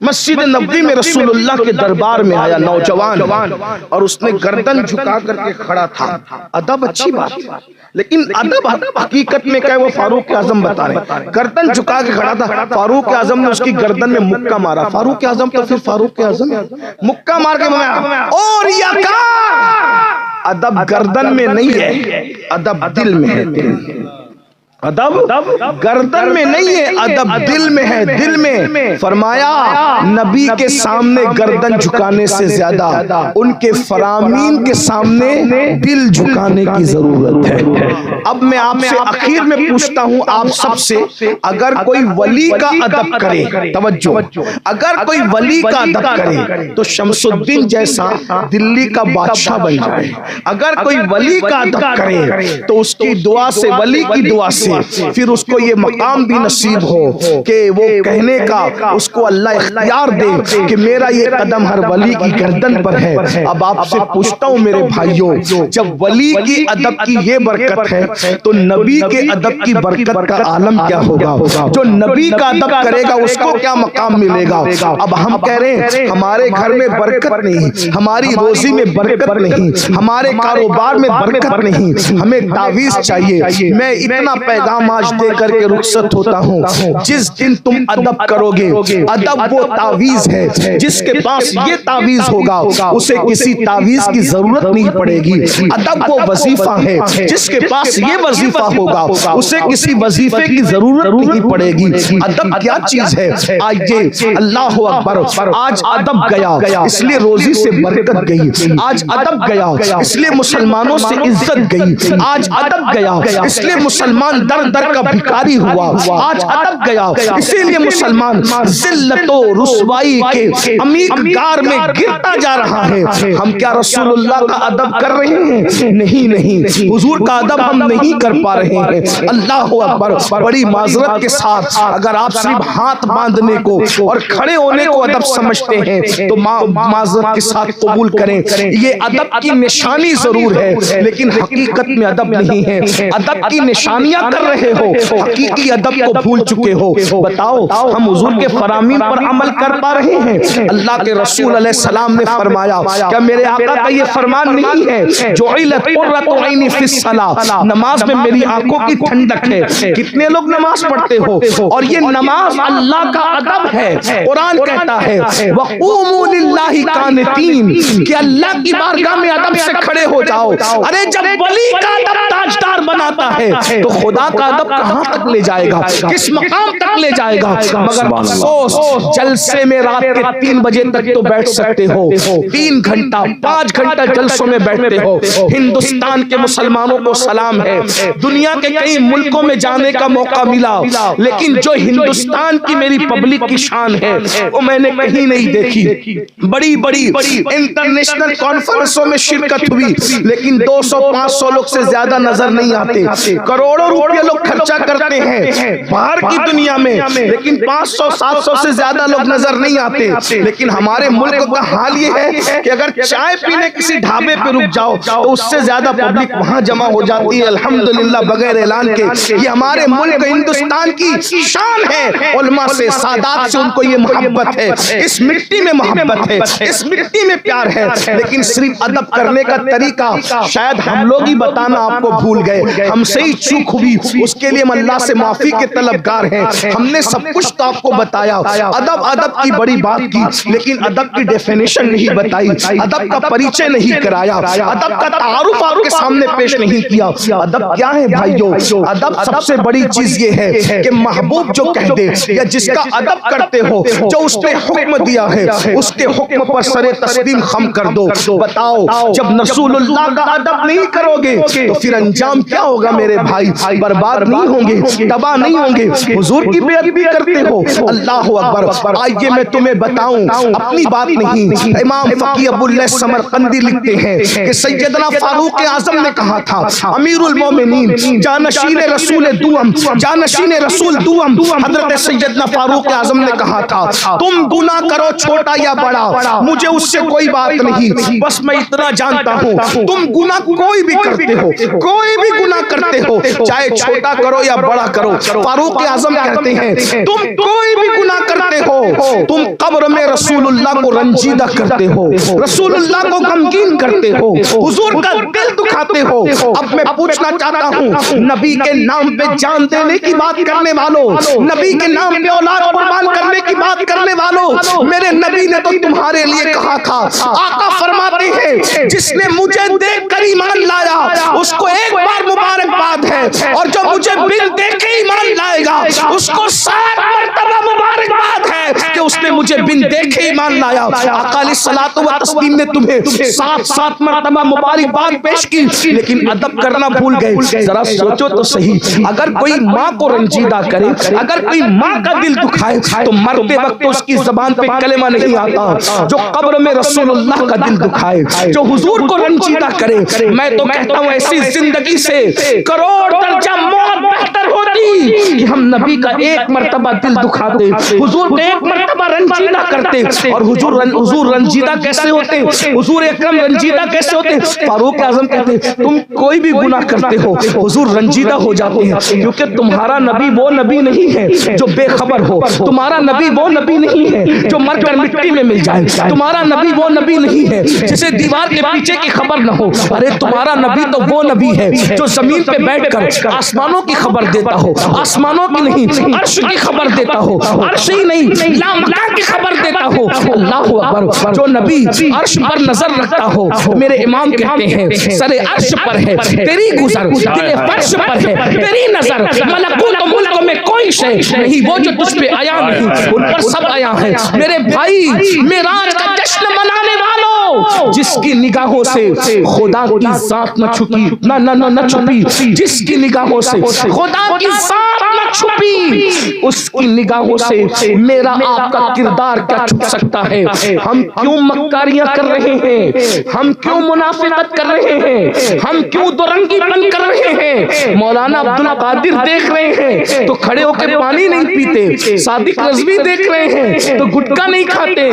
[SPEAKER 1] مسجد نبوی میں رسول اللہ کے دربار میں آیا، نوجوان، اور اس نے گردن جھکا کر کے کھڑا تھا۔ ادب اچھی بات، لیکن ادب حقیقت میں کیا ہے وہ فاروق اعظم بتا رہے ہیں۔ گردن جھکا کے کھڑا تھا، فاروق اعظم نے اس کی گردن میں مکہ مارا۔ فاروق اعظم تو پھر فاروق اعظم مکہ مار کے بنایا اور یکار۔ ادب گردن میں نہیں ہے، ادب دل میں ہے۔ ادب گردن میں نہیں ہے، ادب دل میں ہے، دل میں۔ فرمایا نبی کے سامنے گردن جھکانے سے زیادہ ان کے فرامین کے سامنے دل جھکانے کی ضرورت ہے۔ اب میں آپ سے اخیر میں پوچھتا ہوں آپ سب سے، اگر کوئی ولی کا ادب کرے، توجہ، اگر کوئی ولی کا ادب کرے تو شمس الدین جیسا دلی کا بادشاہ بن جائے۔ اگر کوئی ولی کا ادب کرے تو اس کی دعا سے، ولی کی دعا سے سے پھر اس کو یہ مقام بھی نصیب ہو کہ وہ کہنے کا اس کو اللہ اختیار دے کہ میرا یہ قدم ہر ولی کی گردن پر ہے۔ اب آپ سے پوچھتا ہوں میرے بھائیوں، جب ولی کی ادب کی یہ برکت ہے تو نبی کے ادب کی برکت کا عالم کیا ہوگا؟ جو نبی کا ادب کرے گا اس کو کیا مقام ملے گا؟ اب ہم کہہ رہے ہیں ہمارے گھر میں برکت نہیں، ہماری روزی میں برکت نہیں، ہمارے کاروبار میں برکت نہیں، ہمیں تعویذ چاہیے۔ میں اتنا پیغام آج دے کر کے رخصت ہوتا ہوں، جس دن تم ادب کرو گے، ادب وہ تعویذ ہے جس کے پاس یہ تعویذ ہوگا اسے کسی تعویذ کی ضرورت نہیں پڑے گی۔ ادب وہ وظیفہ ہے جس کے پاس یہ وظیفہ ہوگا اسے کسی وظیفے کی ضرورت نہیں پڑے گی۔ ادب کیا چیز ہے؟ آئیے، اللہ اکبر، آج ادب گیا اس لیے روزی سے برکت گئی، آج ادب گیا اس لیے مسلمانوں سے عزت گئی، آج ادب گیا اس لیے مسلمان در در کا بھکاری ہوا، آج ادب گیا اسی لیے مسلمان ذلت و رسوائی کے عمیق گار میں گرتا جا رہا ہے۔ ہم کیا رسول اللہ کا ادب کر رہے ہیں؟ نہیں، حضور کا ادب ہم نہیں کر پا رہے ہیں۔ اللہ اکبر، بڑی معذرت کے ساتھ اگر آپ صرف ہاتھ باندھنے کو اور کھڑے ہونے کو ادب سمجھتے ہیں تو معذرت کے ساتھ قبول کریں، یہ ادب کی نشانی ضرور ہے لیکن حقیقت میں ادب نہیں ہے۔ ادب کی نشانیاں کر رہے ہو، حقیقی ادب کو بھول چکے ہو۔ بتاؤ ہم حضور کے فرامین پر عمل کر پا رہے ہیں؟ اللہ کے رسول علیہ السلام نے فرمایا، کیا میرے آقا کا یہ فرمان نہیں ہے جعلت قرۃ عینی فی الصلاۃ، نماز میں میری آنکھوں کی ٹھنڈک ہے۔ کتنے لوگ نماز پڑھتے ہو اور یہ نماز اللہ کا ادب ہے۔ قرآن کہتا ہے وقوموا للہ قانتین، کہ اللہ کی بارگاہ میں ادب سے کھڑے ہو جاؤ۔ ارے جب ولی کا ادب تاجدار بناتا ہے تو خدا کا ادب کہاں تک لے جائے گا، کس مقام تک لے جائے گا؟ مگر افسوس، جلسے میں رات کے 3 بجے تک تو بیٹھ سکتے ہو، 3 گھنٹہ 5 گھنٹہ جلسوں میں بیٹھتے ہو۔ ہندوستان کے مسلمانوں کو سلام ہے، دنیا کے کئی ملکوں میں جانے کا موقع ملا لیکن جو ہندوستان کی میری پبلک کی شان ہے وہ میں نے کہیں نہیں دیکھی۔ بڑی بڑی انٹرنیشنل کانفرنسوں میں شرکت ہوئی لیکن 200-500 لوگ سے زیادہ نظر نہیں آتے۔ کروڑوں روپے لوگ خرچہ کرتے ہیں باہر کی دنیا میں لیکن 500-700 سے زیادہ لوگ نظر نہیں آتے۔ لیکن ہمارے ملک کا حال یہ ہے کہ اگر چائے پینے کسی ڈھابے پہ رک جاؤ تو اس سے زیادہ پبلک وہاں جمع ہو جاتی ہے۔ الحمدللہ بغیر اعلان کے یہ ہمارے ملک ہندوستان کی شان ہے۔ علماء سے، سادات سے ان کو یہ محبت ہے، اس مٹی میں محبت ہے، اس مٹی میں پیار ہے۔ لیکن صرف ادب کرنے کا طریقہ شاید ہم لوگ ہی بتانا آپ کو بھول گئے، ہم سے ہی چوک ہوئی، اس کے لیے ہم اللہ سے معافی کے طلبگار ہیں۔ ہم نے سب کچھ تو آپ کو بتایا، ادب کی بڑی بات کی لیکن ادب کی ڈیفینیشن نہیں بتائی، ادب کا پریچے نہیں کرایا، ادب کا تعارف آپ کے سامنے پیش نہیں کیا۔ ادب کیا ہے بھائیو؟ ادب سب سے بڑی چیز یہ ہے کہ محبوب جو کہہ دے یا جس کا ادب کرتے ہو، جو اس نے حکم دیا ہے اس کے حکم پر سر تسلیم خم کر دو۔ بتاؤ جب رسول اللہ کا ادب نہیں کرو گے تو پھر انجام کیا ہوگا میرے بھائی؟ برباد نہیں ہوں گے، تباہ نہیں ہوں گے۔ حضور کی بے ادبی کرتے ہو، اللہ اکبر۔ آئیے میں تمہیں بتاؤں، اپنی بات نہیں، امام فقی ابو اللہ سمرقندی لکھتے ہیں کہ سیدنا فاروق اعظم نے کہا تھا، امیر المومنین، جانشین رسول دوم، جانشین رسول دوم، حضرت سیدنا فاروق اعظم نے کہا تھا تم گناہ کرو چھوٹا یا بڑا مجھے اس سے کوئی بات نہیں، بس میں اتنا جانتا ہوں تم گناہ کوئی بھی کرتے ہو، کوئی بھی گناہ کرتے ہو چاہے چھوٹا کرو یا بڑا کرو، فاروق اعظم کہتے ہیں تم کوئی بھی گناہ کرتے ہو تم قبر میں رسول اللہ کو رنجیدہ کرتے ہو، رسول اللہ کو غمگین کرتے ہو، حضور کا دل دکھاتے ہو۔ اب میں پوچھنا چاہتا ہوں، نبی کے نام پہ جان دینے کی بات کرنے والوں، نبی کے نام پہ اولاد قربان کرنے کی بات کرنے والوں، میرے نبی نے تو تمہارے لیے کہا تھا، آقا فرماتے ہیں جس نے مجھے دیکھ کر ایمان لایا اس کو ایک بار مبارکباد ہے اور جو مجھے بن دیکھے ایمان لائے گا اس کو 7 مرتبہ مبارکباد ہے کہ اس نے مجھے بن دیکھے ایمان لایا۔ آقا علیہ الصلوۃ والتسلیم نے تمہیں 7 مرتبہ مبارکباد پیش کی لیکن ادب کرنا بھول گئے۔ ذرا سوچو تو صحیح، اگر کوئی ماں کو رنجیدہ کرے، اگر کوئی ماں کا دل دکھائے تو مرتے وقت اس کی زبان پہ کلمہ نہیں آتا۔ جو قبر میں رسول اللہ کا دل دکھائے، جو حضور کو رنجیدہ کرے، میں تو کہتا ہوں ایسی زندگی سے کروڑ درجہ موت بہتر ہو
[SPEAKER 4] ہوتی کہ ہم نبی کا ایک مرتبہ دل دکھاتے، حضور کا ایک مرتبہ رنجیدہ کرتے. اور حضور رنجیدہ کیسے ہوتے؟ حضور اکرم رنجیدہ کیسے ہوتے؟ فاروق اعظم کہتے تم کوئی بھی گناہ کرتے ہو حضور رنجیدہ ہو جاتے ہیں، کیونکہ تمہارا نبی وہ نبی نہیں ہے جو بے خبر ہو، تمہارا نبی وہ نبی نہیں ہے جو مر کر مٹی میں مل جائے، تمہارا نبی وہ نبی نہیں ہے جسے دیوار کے پیچھے کی خبر نہ ہو. ارے تمہارا نبی تو وہ نبی ہے جو زمین پہ بیٹھ کر آسمانوں کی خبر دیتا ہو، آسمانوں کی نہیں عرش کی خبر دیتا ہو، عرش ہی نہیں لامکان کی خبر دیتا ہو. اللہ اکبر. جو نبی عرش پر نظر رکھتا ہو، میرے امام کہتے ہیں سر عرش پر ہے تیری گزر، دل فرش پر ہے تیری نظر، ملکوت و ملک میں کوئی شے نہیں وہ جو تجھ پہ آیا نہیں، ان پر سب آیا ہے. میرے بھائی معراج کا جشن منانے والوں، جس کی نگاہوں سے خدا کی ذات نہ چھپی نہ چھپی، جس کی نگاہوں سے خدا کی ذات نہ چھپی، اس کی نگاہوں سے میرا آپ کا کردار کیا چھپ سکتا ہے؟ ہم کیوں مکاریاں کر رہے ہیں؟ ہم کیوں منافقت کر رہے ہیں؟ ہم کیوں دورنگی پن کر رہے ہیں؟ مولانا عبد القادر دیکھ رہے ہیں تو کھڑے ہو کے پانی نہیں پیتے، صادق رضوی دیکھ رہے ہیں تو گٹکا نہیں کھاتے،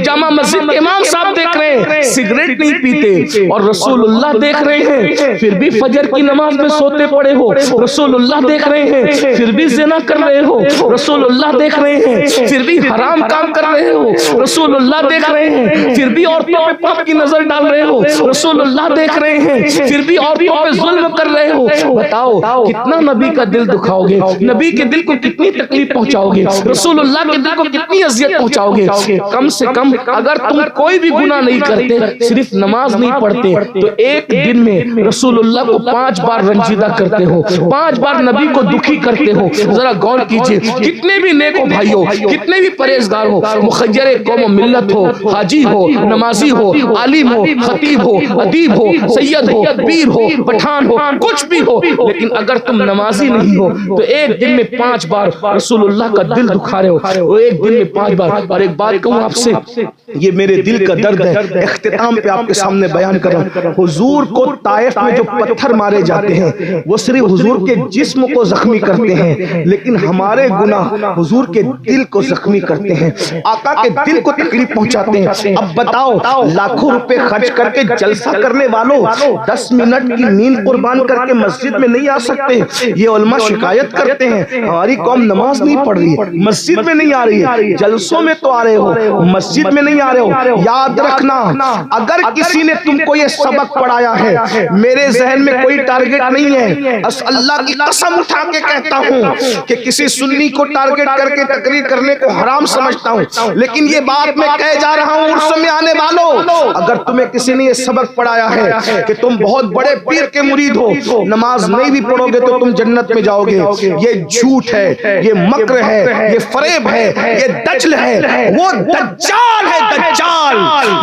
[SPEAKER 4] جامع مسجد کے امام صاحب دیکھ رہے ہیں سگریٹ نہیں پیتے، اور رسول اللہ دیکھ رہے ہیں پھر بھی فجر کی نماز میں سوتے پڑے ہو، رسول اللہ دیکھ رہے ہیں پھر بھی زنا کر رہے ہو، رسول اللہ دیکھ رہے ہیں پھر بھی حرام کام کر رہے ہو، رسول اللہ دیکھ رہے ہیں پھر بھی عورتوں پہ پاپ کی نظر ڈال رہے ہو، رسول اللہ دیکھ رہے ہیں پھر بھی عورتوں پہ ظلم کر رہے ہو. بتاؤ کتنا نبی کا دل دکھاؤ گے؟ نبی کے دل کو کتنی تکلیف پہنچاؤ گے؟ رسول اللہ کے دل کو کتنی اذیت پہنچاؤ گے؟ کم سے کم اگر تم کوئی بھی گناہ نہیں کرتے، صرف نماز نہیں پڑھتے، تو ایک دن میں رسول اللہ کو 5 بار رنجیدہ کرتے ہو، 5 بار نبی کو دکھی کرتے ہو. ذرا غور کیجئے، کتنے بھی نیک ہو بھائیو، کتنے بھی پرہیزگار ہو، مخیر قوم و ملت ہو، حاجی ہو، نمازی ہو، عالم ہو، خطیب ہو، ادیب ہو، سید ہو، پیر ہو، پٹھان ہو، کچھ بھی ہو، لیکن اگر تم نمازی نہیں ہو تو ایک دن میں 5 بار رسول اللہ کا دل دکھا رہے ہو، وہ ایک دن میں 5 بار. اور ایک بات کہوں آپ سے، یہ میرے دل کا درد ہے، اختتام پہ آپ کے سامنے بیان کر رہا ہوں. حضور کو طائف میں جو پتھر مارے جاتے ہیں وہ صرف حضور کے جسم کو زخمی کرتے ہیں، لیکن ہمارے گناہ حضور کے دل کو زخمی کرتے ہیں، آقا کے دل کو تکلیف پہنچاتے ہیں. اب بتاؤ، لاکھوں روپے خرچ کر کے جلسہ کرنے والوں 10 منٹ کی نیند قربان کر کے مسجد میں نہیں آ سکتے. یہ علماء شکایت کرتے ہیں ہماری قوم نماز نہیں پڑھ رہی، مسجد میں نہیں آ رہی ہے. جلسوں میں تو آ رہے ہو، مسجد میں نہیں آ رہے ہو. یاد رکھنا، اگر کسی نے تم کو یہ سبق پڑھایا ہے، میرے ذہن میں کوئی ٹارگٹ نہیں ہے، اللہ کی قسم اٹھا کے کہتا ہوں کہ کسی سنی کو ٹارگٹ کر کے تقریر کرنے کو حرام سمجھتا ہوں، لیکن یہ بات میں کہہ جا رہا ہوں عرص میں آنے والوں، اگر تمہیں کسی نے یہ سبق پڑھایا ہے کہ تم بہت بڑے پیر کے مرید ہو، نماز نہیں بھی پڑھو گے تو تم جنت میں جاؤ گے، یہ جھوٹ ہے، یہ مکر ہے، یہ فریب ہے، یہ دجل ہے. وہ دجال ہے، دجال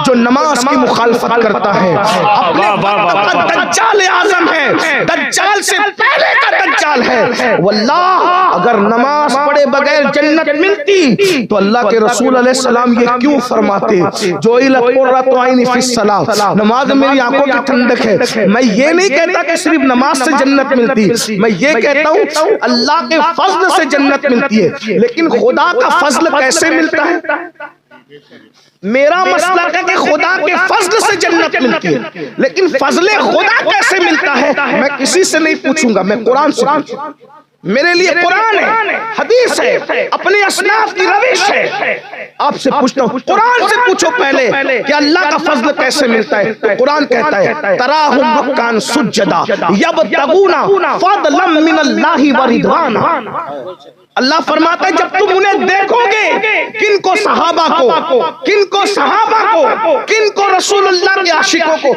[SPEAKER 4] جو نماز کی مخالفت کرتا ہے، اپنے وقت کا دجال اعظم ہے، دجال سے پہلے کا دجال ہے. واللہ اگر نماز پڑھے بغیر جنت ملتی تو اللہ کے رسول علیہ السلام یہ کیوں فرماتے، جو قرۃ عینی فی الصلاۃ، نماز میری آنکھوں کی ٹھنڈک ہے. میں یہ نہیں کہتا کہ صرف نماز سے جنت ملتی، میں یہ کہتا ہوں اللہ کے فضل سے جنت ملتی ہے. لیکن خدا کا فضل کیسے ملتا ہے؟ میرا مسئلہ ہے کہ خدا کے فضل سے جنت ملتی ہے، لیکن فضل خدا کیسے ملتا ہے میں کسی سے نہیں پوچھوں گا، میں قرآن سے پوچھوں. میرے لیے قرآن ہے، حدیث ہے، اپنے اسلاف کی روش ہے. آپ سے پوچھتا ہوں، قرآن سے پوچھو پہلے کہ اللہ کا فضل کیسے ملتا ہے. قرآن کہتا ہے تراہم رکعا سجدا یبتغون فضلا من اللہ ورضوانا. اللہ فرماتا ہے جب تم انہیں دیکھو گے، کن کو؟ صحابہ کو. کن کو؟ صحابہ کو. کن کو؟ رسول اللہ کے عاشقوں کو.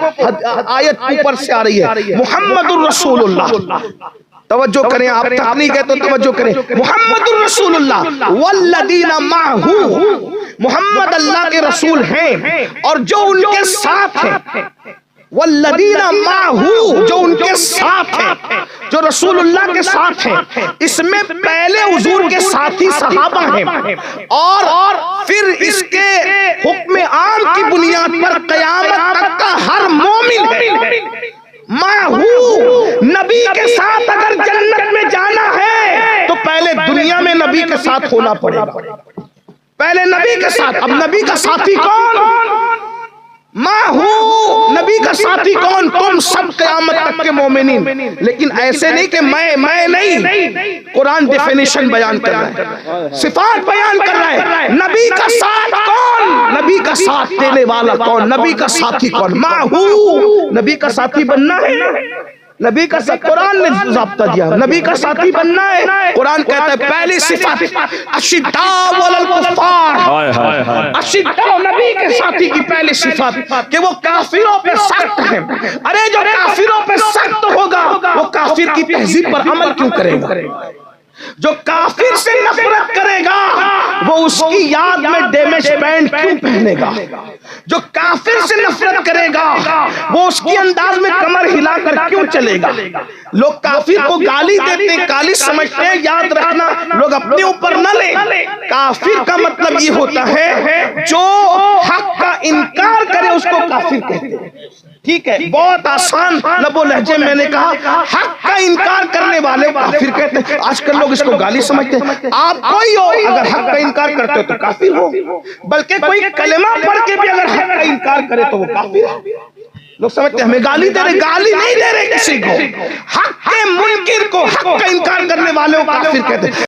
[SPEAKER 4] آیت اوپر سے آ رہی ہے، محمد الرسول اللہ. توجہ کریں، آپ تک نہیں گئے تو توجہ کریں. محمد الرسول اللہ والذین معہ، محمد اللہ کے رسول ہیں اور جو ان کے ساتھ ہیں. والذین معہ، جو ان کے ساتھ ہیں، جو رسول اللہ کے ساتھ ہیں. اس میں پہلے حضور کے ساتھی صحابہ ہیں، اور پھر اس کے حکم عام کی بنیاد پر قیامت تک کا ہر مومن ہے. معہ، نبی کے ساتھ اگر جنت میں جانا ہے نبی کے ساتھ ہونا پڑے گا، پہلے نبی کے ساتھ۔ اب نبی کا ساتھی کون؟ میں ہوں نبی کا ساتھی کون؟ تم سب قیامت تک کے مومنین۔ لیکن ایسے نہیں کہ میں نہیں، قرآن ڈیفینیشن بیان کر رہا ہے، صفات بیان کر رہا ہے۔ نبی کا ساتھ کون؟ نبی کا ساتھ دینے والا کون؟ نبی کا ساتھی کون؟ میں ہوں نبی کا ساتھی بننا ہے، نبی کا ساتھ قرآن نے ضابطہ دیا، نبی کا ساتھی بننا ہے۔ قرآن کہتا ہے پہلی صفت اشداء علی الکفار، اشداء نبی کے ساتھی کی پہلی صفت کہ وہ کافروں پہ سخت ہیں۔ ارے جو کافروں پہ سخت ہوگا وہ کافر کی تہذیب پر عمل کیوں کرے گا؟ جو کافر سے نفرت کرے گا وہ اس کی یاد میں ڈیمیج پینٹ کیوں پہنے گا؟ جو کافر سے نفرت کرے گا وہ اس کی انداز میں کمر ہلا کر کیوں چلے گا؟ لوگ کافر کو گالی دیتے ہیں، گالی سمجھتے ہیں، یاد رکھنا لوگ اپنے اوپر نہ لیں۔ کافر کا مطلب یہ ہوتا ہے جو حق کا انکار کرے اس کو کافر کہتے ہیں۔ ٹھیک ہے، بہت آسان لب و لہجے میں نے کہا حق کا انکار کرنے والے کافر کہتے ہیں۔ آج کل لوگ اس کو گالی سمجھتے ہیں۔ آپ کوئی ہو اگر حق کا انکار کرتے ہو تو کافر ہو، بلکہ کوئی کلمہ پڑھ کے بھی اگر حق کا انکار کرے تو وہ کافر ہے۔ لوگ سمجھتے ہیں ہمیں گالی دے رہے، گالی نہیں دے رہے کسی کو، حق کے منکر کو، حق کا انکار کرنے والے کو کافر کہتے ہیں۔